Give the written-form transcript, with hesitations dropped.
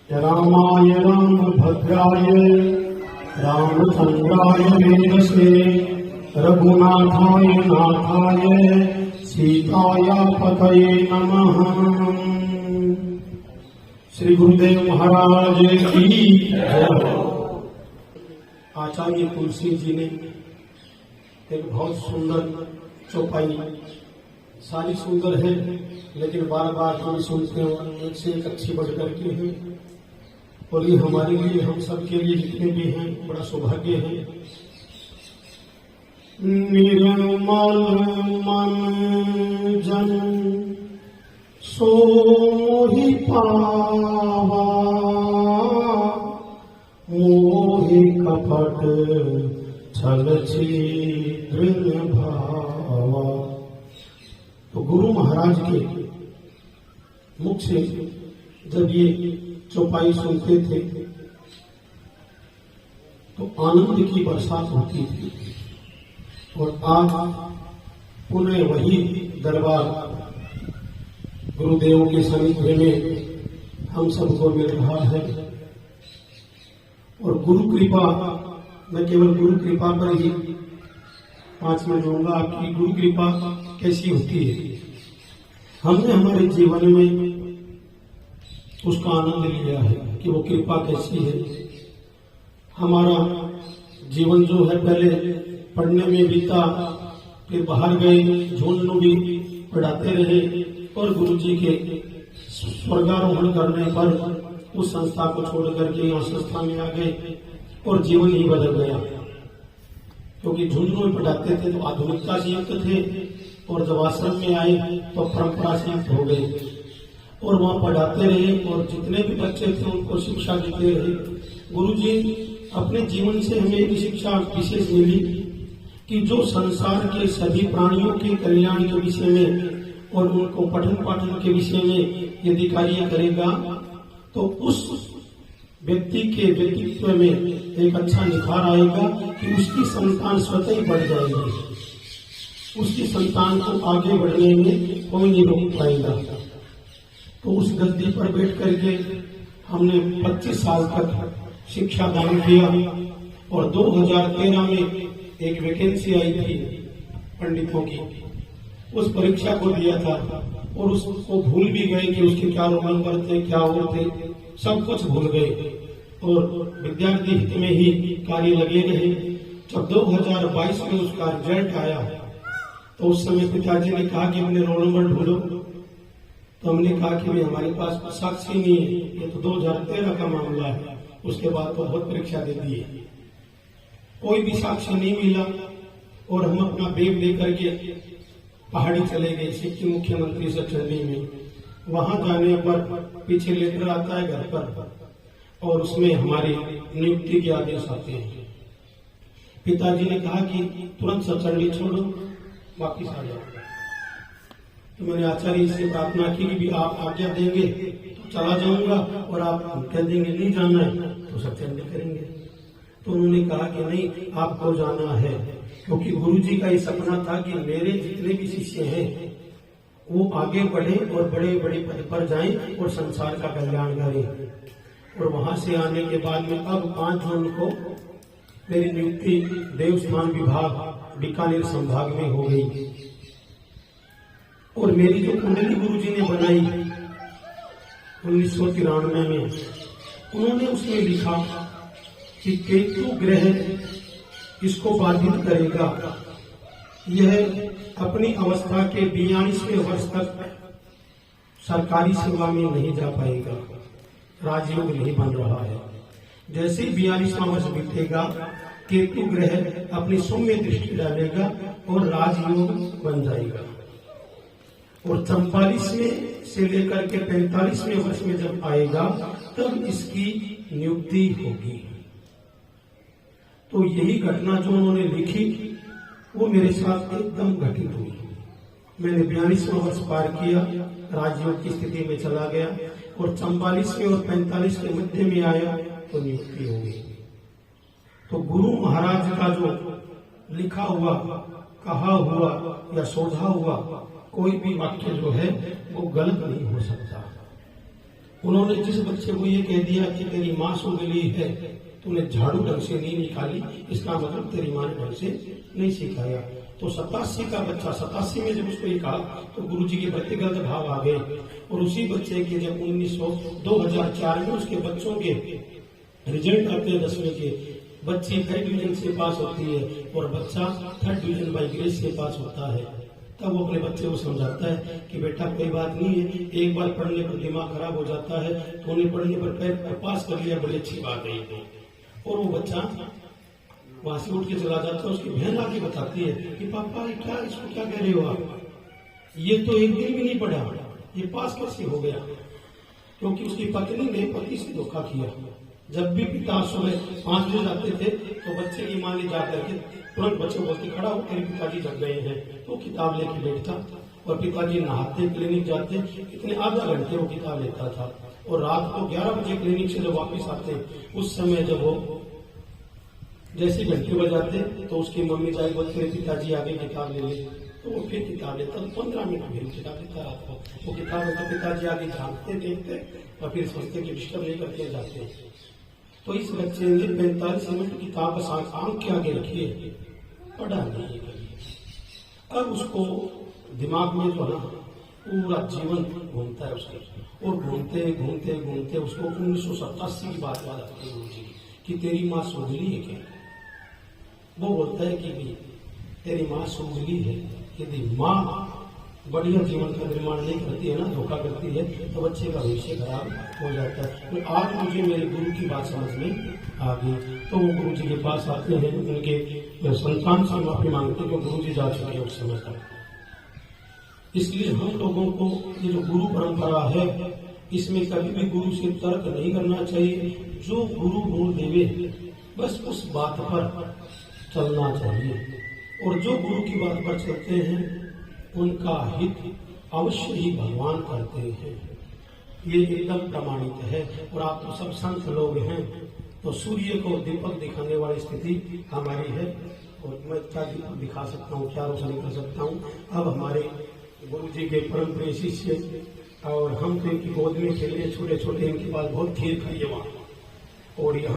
रामाय रामभद्राय रामचंद्राय वेदसे रघुनाथाय नाथाय सीताया पतये नमः। श्री गुरुदेव महाराज की जय। आचार्य तुलसी जी ने एक बहुत सुंदर चौपाई, सारी सुंदर है लेकिन बार बार हम सुनते हैं, एक से एक अच्छी बढ़ करके है। और ये हमारे लिए, हम सबके लिए जितने भी हैं, बड़ा सौभाग्य है। निर्मल मन जन सो मोहि पावा, मोहि कपट छल छिद्र भावा। तो गुरु महाराज के मुख से जब ये चौपाई सुनते थे तो आनंद की बरसात होती थी। और आज पुनः वही दरबार गुरुदेव के सानिध्य में हम सबको मिल रहा है। और गुरु कृपा, मैं केवल गुरु कृपा पर ही 5 मिनट दूंगा। आपकी गुरु कृपा कैसी होती है, हमने हमारे जीवन में उसका आनंद लिया है कि वो कृपा कैसी है। हमारा जीवन जो है पहले पढ़ने में बीता, फिर बाहर गए, झोंड भी पढ़ाते रहे और गुरु जी के स्वर्गारोहण करने पर उस संस्था को छोड़ करके यहाँ संस्था में आ गए और जीवन ही बदल गया। क्योंकि झुंड में पढ़ाते थे तो आधुनिकता से युक्त थे और जब आश्रम में आए तो परंपरा से युक्त हो गए और वहाँ पढ़ाते रहे और जितने भी बच्चे थे उनको शिक्षा देते रहे। गुरु जी अपने जीवन से हमें एक शिक्षा विशेष मिली कि जो संसार के सभी प्राणियों के कल्याण के विषय में और उनको पठन पाठन के विषय में यदि कार्य करेगा तो उस व्यक्ति के व्यक्तित्व में एक अच्छा निखार आएगा कि उसकी संतान स्वतः ही बढ़ जाएगी। उसकी संतान को आगे बढ़ने में कोई नहीं रोक पाएगा। तो उस गद्दी पर बैठ करके हमने 25 साल तक शिक्षा दान किया और 2013 में एक वैकेंसी आई थी पंडितों की, उस परीक्षा को दिया था और उसको भूल भी गए कि उसके क्या रोल नंबर थे, क्या वो थे, सब कुछ भूल गए और विद्यार्थी हित में ही कार्य लगे रहे। जब 2022 में उसका रिजल्ट आया तो उस समय पिताजी ने कहा कि अपने रोल नंबर ढूंढो। तो हमने कहा कि हमारे पास साक्षी नहीं है, ये तो 2013 का मामला है। उसके बाद तो बहुत परीक्षा दे दी है, कोई भी साक्षी नहीं मिला और हम अपना बैग लेकर के पहाड़ी चले गए सिक्किम मुख्यमंत्री से चलने में। वहां जाने पर पीछे लेटर आता है घर पर और उसमें हमारी नियुक्ति के आदेश आते हैं। पिताजी ने कहा कि तुरंत सचंडी छोड़ो, वापिस आ जाओ। तो मैंने आचार्य से प्रार्थना की कि भी आप आज्ञा देंगे तो चला जाऊंगा और आप कह देंगे नहीं जाना है तो सचंडी करेंगे। तो उन्होंने कहा कि नहीं, आपको जाना है, क्योंकि गुरु जी का ये सपना था कि मेरे जितने भी शिष्य हैं वो आगे बढ़े और बड़े बड़े पद पर जाएं और संसार का कल्याण करें। और वहां से आने के बाद में अब 5 जून को मेरी नियुक्ति देवस्थान विभाग बीकानेर संभाग में हो गई। और मेरी जो कुंडली गुरु जी ने बनाई 1993 में, उन्होंने उसमें लिखा कि केतु ग्रह इसको बाधित करेगा। यह अपनी अवस्था के 42वें वर्ष तक सरकारी सेवा में नहीं जा पाएगा, राजयोग नहीं बन रहा है। जैसे ही 42वां वर्ष बीतेगा केतु ग्रह अपनी सौम्य दृष्टि डालेगा और राजयोग बन जाएगा। और 44वें से लेकर के 45वें वर्ष में जब आएगा तब इसकी नियुक्ति होगी। तो यही घटना जो उन्होंने लिखी वो मेरे साथ एकदम घटित हुई। मैंने 42वां वर्ष पार किया, राजयोग की स्थिति में चला गया और 44वें और 45 के मध्य में आया तो नियुक्ति हो गई। तो गुरु महाराज का जो लिखा हुआ, कहा हुआ या सोधा हुआ कोई भी वाक्य जो है वो गलत नहीं हो सकता। उन्होंने जिस बच्चे को ये कह दिया कि तेरी माँ सो गई है, तूने झाड़ू ढंग से नहीं निकाली, इसका मतलब तेरी माँ ने ढंग से नहीं सिखाया। तो 87 का बच्चा 87 में जब उसको ये कहा तो गुरुजी के व्यक्तिगत भाव आ गए। और उसी बच्चे के जब 2004 में उसके बच्चों के रिजल्ट आते हैं 10वीं के, बच्ची 3rd डिवीजन से पास होती है और बच्चा 3rd डिवीजन बाई ग्रेस से पास होता है। तब वो अपने बच्चे को समझाता है कि बेटा कोई बात नहीं है, एक बार पढ़ने पर दिमाग खराब हो जाता है, तो उन्हें पढ़ने पर पास कर लिया, बड़ी अच्छी बात है ये। और वो बच्चा वहां से उठ के चला जाता है। उसकी बहन आके बताती है कि पापा क्या इसको क्या कह रहे हो आप, ये तो एक दिन भी नहीं पढ़ा, ये पास कैसे हो गया? क्योंकि उसकी पत्नी ने पति से धोखा किया। जब भी पिता सुबह 5 बजे जाते थे तो बच्चे की माँ ने जाकर के तुरंत बच्चे को बोलते खड़ा हो, तेरे पिताजी जग गए हैं। तो किताब लेके बैठता और पिताजी नहाते क्लिनिक जाते, इतने आधा घंटे वो किताब लेता था। और रात को 11 बजे क्लिनिक से जब वापस आते, उस समय जब वो जैसे घंटे बजाते तो उसकी मम्मी जाए बोलते तेरे पिताजी आगे किताब ले ले, तो वो फिर किताब लेता। तो 15 मिनट फिर किताब लेता रात को, वो किताब लेता, पिताजी आगे झांकते देखते और फिर सोचते कि डिस्टर्ब नहीं करके जाते। तो इस बच्चे ने 45 मिनट किताब आंख के आगे रखी है, पढ़ा नहीं कभी। अब उसको दिमाग में तो ना पूरा जीवन घूमता है उसके, और घूमते घूमते घूमते उसको 1987 की बात याद आती है मुझे कि तेरी माँ सुगली है क्या? वो बोलता है कि भी तेरी माँ सुगली है। यदि माँ बढ़िया जीवन का निर्माण नहीं करती है ना, धोखा करती है, तो बच्चे का भविष्य खराब हो जाता है। तो आज मुझे मेरे गुरु की बात समझ में आ गई। तो वो गुरु जी के पास आते हैं, उनके संतान से माफी मांगते हैं, तो गुरु जी जा चुके हैं उस समय तक। इसलिए हम लोगों को ये जो गुरु परंपरा है, इसमें कभी भी गुरु से तर्क नहीं करना चाहिए। जो गुरु बोल देवे बस उस बात पर चलना चाहिए, और जो गुरु की बात पर चलते हैं उनका हित अवश्य ही भगवान करते हैं। ये एकदम प्रमाणित है। और आप तो सब संत लोग हैं, तो सूर्य को दीपक दिखाने वाली स्थिति हमारी है, और मैं क्या दीपक दिखा सकता हूँ, क्या रोशनी कर सकता हूँ। अब हमारे गुरु जी के परम प्रिय शिष्य, और हम तो इनकी गोद में खेले छोटे छोटे, इनके पास बहुत खेल खाइए वहाँ, और